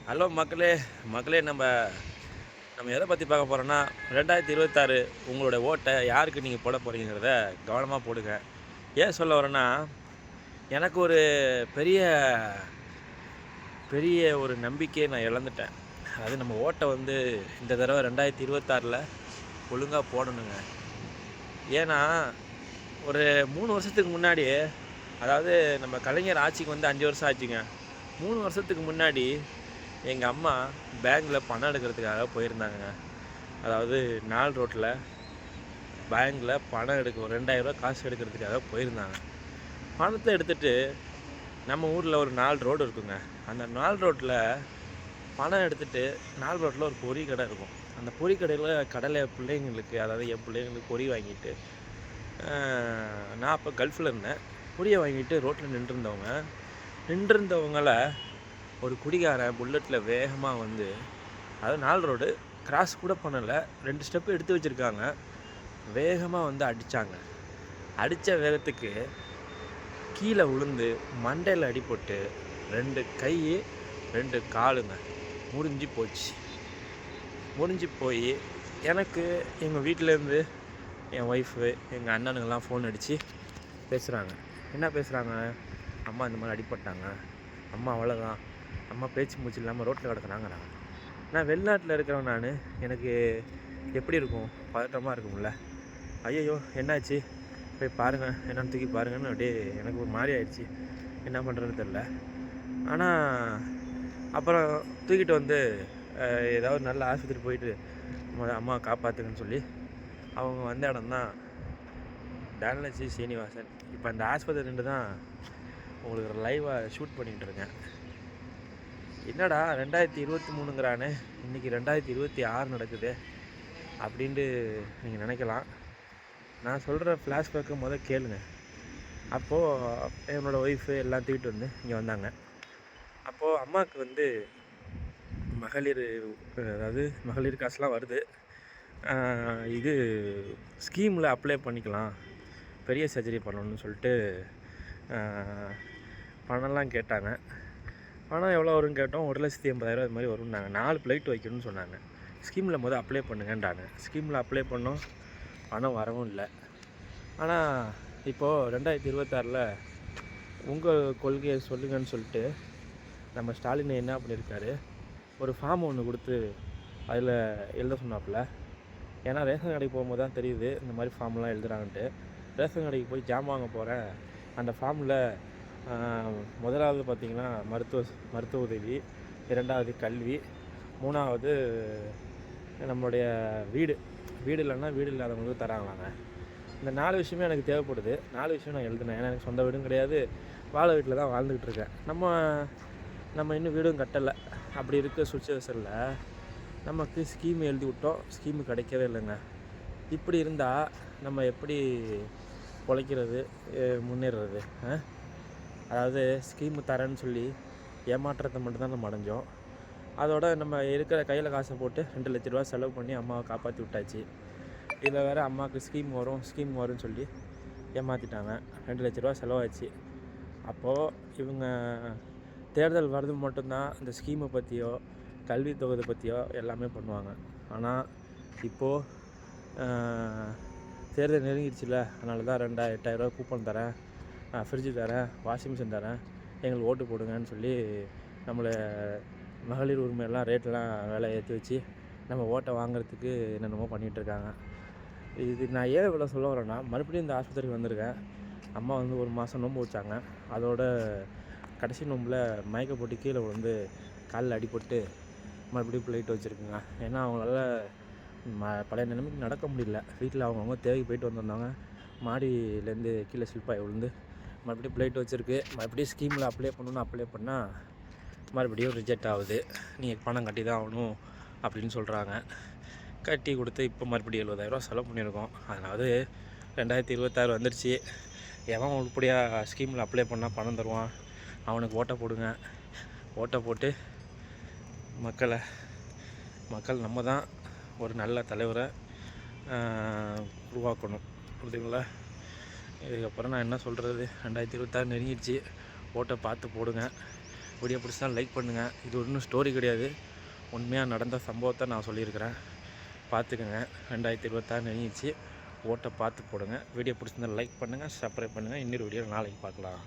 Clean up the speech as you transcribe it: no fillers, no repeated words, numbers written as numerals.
Hello மக்களே மக்களே நம்ம நம்ம எதை பற்றி பார்க்க போகிறோன்னா 2026 உங்களோட ஓட்டை யாருக்கு நீங்கள் போட போகிறீங்கிறத கவனமாக போடுங்க. ஏன் சொல்ல வரேன்னா, எனக்கு ஒரு பெரிய பெரிய ஒரு நம்பிக்கையை நான் இழந்துட்டேன். அது நம்ம ஓட்டை இந்த தடவை 2026 ஒழுங்காக போடணுங்க. ஏன்னா ஒரு 3 வருஷத்துக்கு முன்னாடி, அதாவது நம்ம கலைஞர் ஆட்சிக்கு 5 வருஷம் ஆச்சுங்க. 3 வருஷத்துக்கு முன்னாடி எங்கள் அம்மா பேங்க்கில் பணம் எடுக்கிறதுக்காக போயிருந்தாங்க. அதாவது நால் ரோட்டில் பேங்க்கில் பணம் எடுக்க ஒரு 2000 ரூபா காசு எடுக்கிறதுக்காக போயிருந்தாங்க. பணத்தை எடுத்துகிட்டு நம்ம ஊரில் ஒரு 4 ரோடு இருக்குங்க. அந்த 4 ரோட்டில் பணம் எடுத்துகிட்டு 4 ரோட்டில் ஒரு பொறி கடை இருக்கும். அந்த பொறி கடையில் கடலை பிள்ளைங்களுக்கு, அதாவது என் பிள்ளைங்களுக்கு பொறி வாங்கிட்டு, நான் அப்போ கல்ஃபில் இருந்தேன். பொரியை வாங்கிட்டு ரோட்டில் நின்றுருந்தவங்கள ஒரு குடிகாரன் புல்லட்டில் வேகமாக அதாவது 4 ரோடு கிராஸ் கூட பண்ணலை, 2 ஸ்டெப்பு எடுத்து வச்சுருக்காங்க, வேகமாக அடித்தாங்க. அடித்த வேகத்துக்கு கீழே விழுந்து மண்டையில் அடிபட்டு 2 கை 2 காலுங்க முடிஞ்சு போய் எனக்கு எங்கள் வீட்டிலேருந்து என் ஒய்ஃபு எங்கள் அண்ணனுங்கெல்லாம் ஃபோன் அடித்து பேசுகிறாங்க. என்ன பேசுகிறாங்க? அம்மா இந்த மாதிரி அடிபட்டாங்க, அம்மா அவ்வளோதான், அம்மா பேச்சு மூச்சு இல்லாமல் ரோட்டில் கிடக்குறாங்கிறாங்க. நான் வெளிநாட்டில் இருக்கிறவன், எனக்கு எப்படி இருக்கும்? பதட்டமாக இருக்கும்ல. ஐயோ என்னாச்சு, போய் பாருங்கள், என்னென்னு தூக்கி பாருங்கன்னு அப்படியே எனக்கு ஒரு மாதிரி ஆயிடுச்சு. என்ன பண்ணுறதுன்னு தெரில. ஆனால் அப்புறம் தூக்கிட்டு ஏதாவது நல்ல ஆஸ்பத்திரி போயிட்டு அம்மா காப்பாற்றுங்கன்னு சொல்லி அவங்க வந்த இடம் தான் டான்லஜி சீனிவாசன். இப்போ அந்த ஆஸ்பத்திரி தான் உங்களுக்கு லைவாக ஷூட் பண்ணிகிட்டு இருக்கேன். என்னடா 2023ங்கிறானே, இன்றைக்கி 2026 நடக்குது அப்படின்ட்டு நீங்கள் நினைக்கலாம். நான் சொல்கிற ஃப்ளாஷ்பேக்கை கேளுங்க. அப்போது என்னோடய ஒய்ஃபு எல்லாம் தூக்கிட்டு இங்கே வந்தாங்க. அப்போது அம்மாவுக்கு மகளிர் காசுலாம் வருது. இது ஸ்கீமில் அப்ளை பண்ணிக்கலாம், பெரிய சர்ஜரி பண்ணணும்னு சொல்லிட்டு பணம்லாம் கேட்டாங்க. பணம் எவ்வளோ வரும்னு கேட்டோம். 1,80,000 அது மாதிரி வரும்னாங்க. 4 ஃப்ளைட் வைக்கணும்னு சொன்னாங்க. ஸ்கீமில் அப்ளை பண்ணுங்கன்றாங்க. ஸ்கீமில் அப்ளை பண்ணோம், பணம் வரவும் இல்லை. ஆனால் இப்போது 2026 உங்கள் கொள்கையை சொல்லுங்கன்னு சொல்லிட்டு நம்ம ஸ்டாலின் என்ன பண்ணியிருக்காரு, ஒரு ஃபார்ம் ஒன்று கொடுத்து அதில் எழுத சொன்னாப்புல. ஏன்னா ரேஷன் கடைக்கு போகும்போது தான் தெரியுது இந்த மாதிரி ஃபார்ம்லாம் எழுதுறாங்கன்ட்டு. ரேஷன் கடைக்கு போய் ஜாம் வாங்க போகிறேன். அந்த ஃபார்மில் முதலாவது பார்த்திங்கன்னா மருத்துவ உதவி, 2வது கல்வி, 3வது நம்மளுடைய வீடு இல்லைன்னா வீடு இல்லாதவங்களுக்கு தராங்களாங்க. இந்த 4 விஷயமே எனக்கு தேவைப்படுது. 4 விஷயம் நான் எழுதினேன். ஏன்னா எனக்கு சொந்த வீடும் கிடையாது, வாழை வீட்டில் தான் வாழ்ந்துக்கிட்டு இருக்கேன். நம்ம இன்னும் வீடும் கட்டலை. அப்படி இருக்க சுச்சுவேஷனில் நமக்கு ஸ்கீம் எழுதி விட்டோம், ஸ்கீமு கிடைக்கவே இல்லைங்க. இப்படி இருந்தால் நம்ம எப்படி பொழைக்கிறது, முன்னேறுறது? அதாவது ஸ்கீமு தரேன்னு சொல்லி ஏமாற்றத்தை மட்டும்தான் நம்ம அடைஞ்சோம். அதோட நம்ம இருக்கிற கையில் காசை போட்டு 2 லட்ச ரூபா செலவு பண்ணி அம்மாவை காப்பாற்றி விட்டாச்சு. இதில் வேறு அம்மாவுக்கு ஸ்கீம் வரும்னு சொல்லி ஏமாற்றிட்டாங்க. 2 லட்ச ரூபா செலவாச்சு. அப்போது இவங்க தேர்தல் வருது மட்டும்தான் இந்த ஸ்கீமை பற்றியோ கல்வி தொகுதி பற்றியோ எல்லாமே பண்ணுவாங்க. ஆனால் இப்போது தேர்தல் நெருங்கிடுச்சுல, அதனால தான் 8,000 ரூபா கூப்பன் தரேன், ஃப்ரிட்ஜு தரேன், வாஷிங் மிஷின் தரேன், எங்களுக்கு ஓட்டு போடுங்கன்னு சொல்லி நம்மளை மகளிர் உரிமையெல்லாம் ரேட்டெல்லாம் விலை ஏற்றி வச்சு நம்ம ஓட்டை வாங்குறதுக்கு என்னென்னமோ பண்ணிகிட்ருக்காங்க. இது நான் ஏன் இவ்வளோ சொல்ல வரேன்னா, மறுபடியும் இந்த ஆஸ்பத்திரிக்கு வந்திருக்கேன். அம்மா 1 மாதம் நோன்பு வச்சாங்க. அதோட கடைசி நோம்பில் மயக்க போட்டு கீழே காலில் அடிபட்டு மறுபடியும் பிளைட் வச்சுருக்குங்க. ஏன்னா அவங்களால பழைய நிலைமைக்கு நடக்க முடியல. வீட்டில் அவங்கவுங்க தேவைக்கு போயிட்டு வந்திருந்தாங்க. மாடியிலேருந்து கீழே ஸ்லிப்பாகி விழுந்து மறுபடியும் பிளைட் வச்சுருக்கு. மறுபடியும் ஸ்கீமில் அப்ளை பண்ணால் மறுபடியும் ரிஜெக்ட் ஆகுது. நீங்கள் பணம் கட்டி தான் ஆகணும் அப்படின்னு சொல்கிறாங்க. கட்டி கொடுத்து இப்போ மறுபடியும் 70,000 ரூபா செலவு பண்ணியிருக்கோம். அதனால 2026 வந்துடுச்சு. எவன் உருப்படியாக ஸ்கீமில் அப்ளை பண்ணால் பணம் தருவான், அவனுக்கு ஓட்டை போடுங்க. ஓட்டை போட்டு மக்கள் நம்ம தான் ஒரு நல்ல தலைவரை உருவாக்கணும். புரியுதுங்களா? இதுக்கப்புறம் நான் என்ன சொல்கிறது, 2026 நெருங்கிடுச்சு. ஓட்டை பார்த்து போடுங்க. வீடியோ பிடிச்சா லைக் பண்ணுங்கள். இது ஒன்றும் ஸ்டோரி கிடையாது, உண்மையாக நடந்த சம்பவத்தை நான் சொல்லியிருக்கிறேன். பார்த்துக்கோங்க. 2026 நெருங்கிடுச்சு. ஓட்டை பார்த்து போடுங்க. வீடியோ பிடிச்சிருந்தா லைக் பண்ணுங்கள், சப்ஸ்கிரைப் பண்ணுங்கள். இன்னொரு வீடியோ நாளைக்கு பார்க்கலாம்.